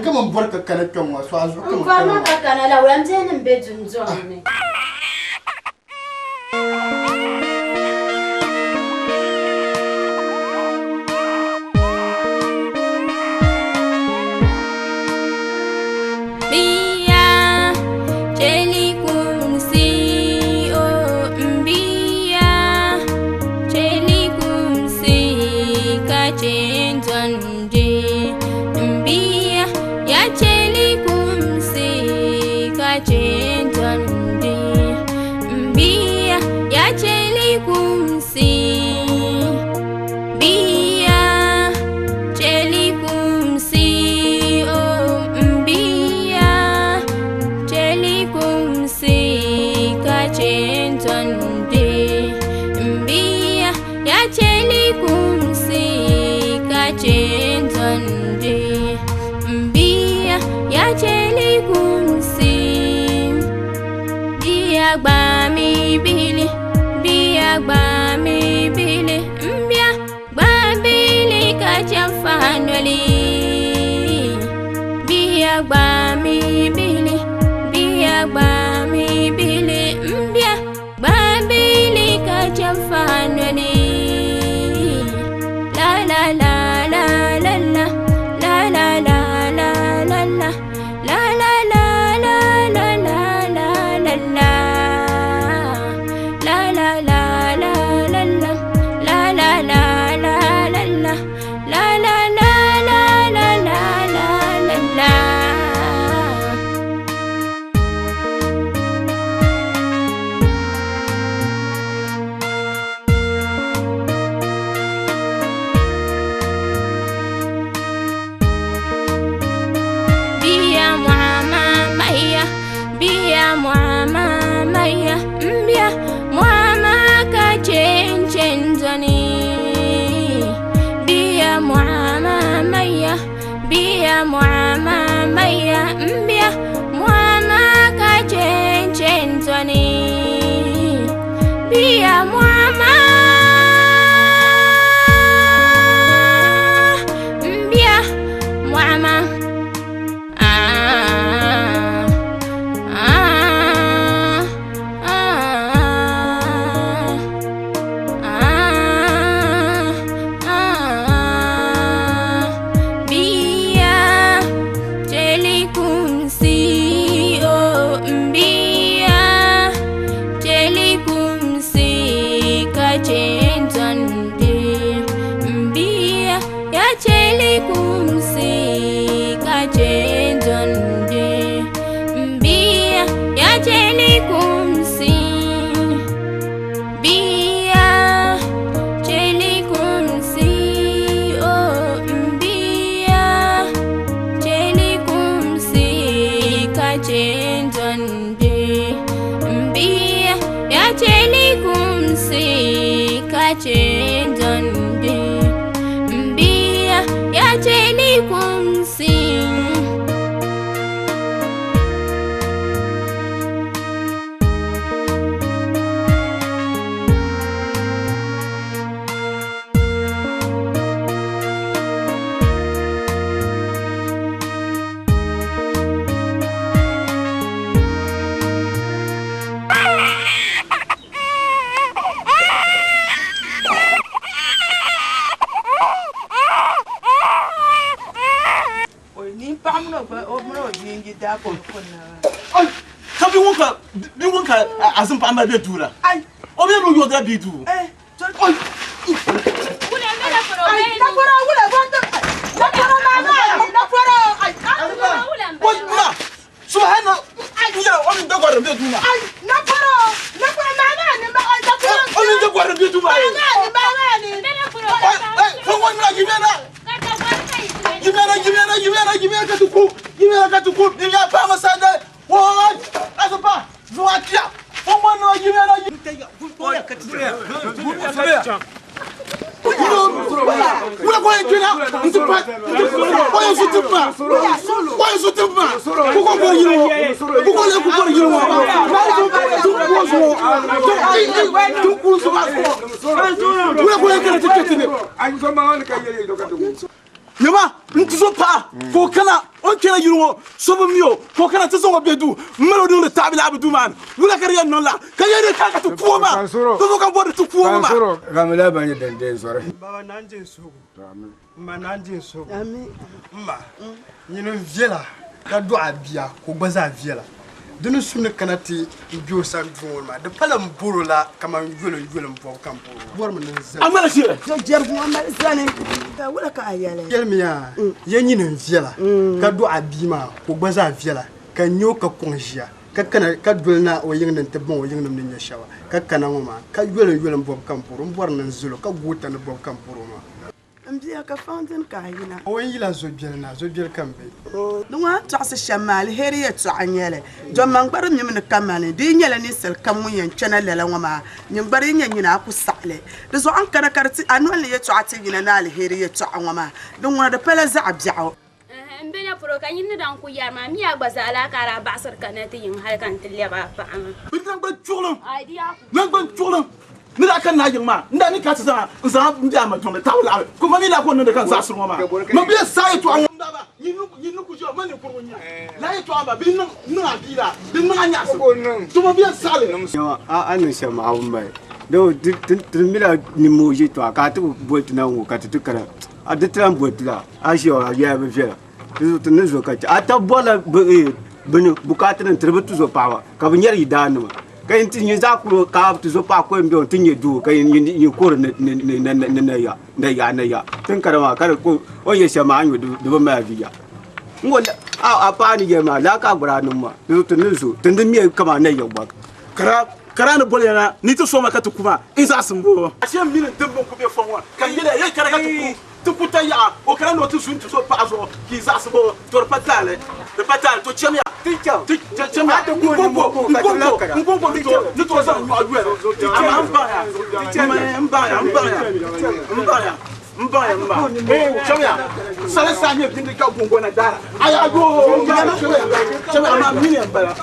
كم مبارك كانت كم واسواج كم فما كان لو أمزين بيجون زوني Azim pa ambe dura. Ai, o me no yoda bidu. Ai, na fora wula bonda. Na fora mama, na fora. Ai, wula. Subhana. Ai, ya o me dogora be duna. Ai, na fora mama ni ma ai da fora. O me dogora be duna. Mama ni. Ai, fo wona gimena. Gimena ka tuku. Ni ya pa masada. Wa, azapa. Zuatia. Fomano gimena. Wula kwa ngina. Ntupa. Oya sutupa. Kuko kwa yiro. Kuko le kuko yiro. Wula kwa ngina tiketine. Ai so ma wani kai yeye doka dugu. Yama, ntizo pa, ko kana, on kena yiro, sobo mio, ko kana tso ngo bedu, melo do tabila abdu man. Wula kariya non la, kayere kaka tu kuoma. To ka bodo tu kuoma. Kansuro, gamela banye dende sore. Baba nanje sugu. Ma nanje sugu. Amen. Ma. Nyino viela, ka do abia, ko gbaza viela. Dunu sunu kanati bio san droma. De pala mburu la kama yolo mbo kampo. Bor mo nza. Amala shire. Jo jerbu amal zane. Da wala ka ayale. Kelmiya, ye nyino viela. Ka do abima, ko gbaza viela. Ka nyo ka konjia. Ka kana ka dulna o yingna te bon o yingna min shawa. Ka kana ngoma, ka yolo mbo kampo. Bor nan zulo ka guta no mbo kampo ma. Ambiya ka fountain ka hina. O yila zo biel kambe. Dunga taxi shamal heriya tsanyele. Jomman gbar mi min kamane di nyele ni sel kamu yen chana lela ngoma. Nyin gbar yen nyina ku sakle. De zo an kana karti anwal ye tsati nyina na le heriya tsangoma. Dunga de pela za abjao. Mbena pro kan yin dan ku yar ma mi agbaza ala kara basar kanati yin har kan tille ba fa ama. Bidan ba chulum. Ai dia. Nan ban chulum. Ni da kan najin ma, nda ni ka tsana, nsa nda ma tonda tawla. Kuma ni da ko nda kan sasu ma. Ma bi sai to an da ba. Yinu ku jo mani ko nya. La yi to aba bi nan adira, bi nan anya so. To ma bi sai. Anu shama awumbai. Do mila ni moji to aka tu bot na ngo ka tu kara. Aditran bot la. Ashi o ya be fela. Tu ne zo ka. Ata bola benu bukatran tributu zo pawa. Ka bi nyari danu. Kay tin za ku ka tu zo pa ko mbi tin yedu kay ni ko na ya tin karama kar ko o ye shama anyu du ma biya ngol a pa ni ye ma la ka gbara nu ma tu tin zo tin mi kama na yo ba kara na bole na ni to so ma ka tu kuma isa sumbo ashe mi ne debbo ku be fonwa kan yele ye kara ka tu puta ya o kara no tu sun tu so pa zo ki za sumbo to patale de patale to chemia chemia to ko ni to za mu agwe mbaya chemia sale sa ni bi ka gongo na dara aya go chemia ma mi ne mbaya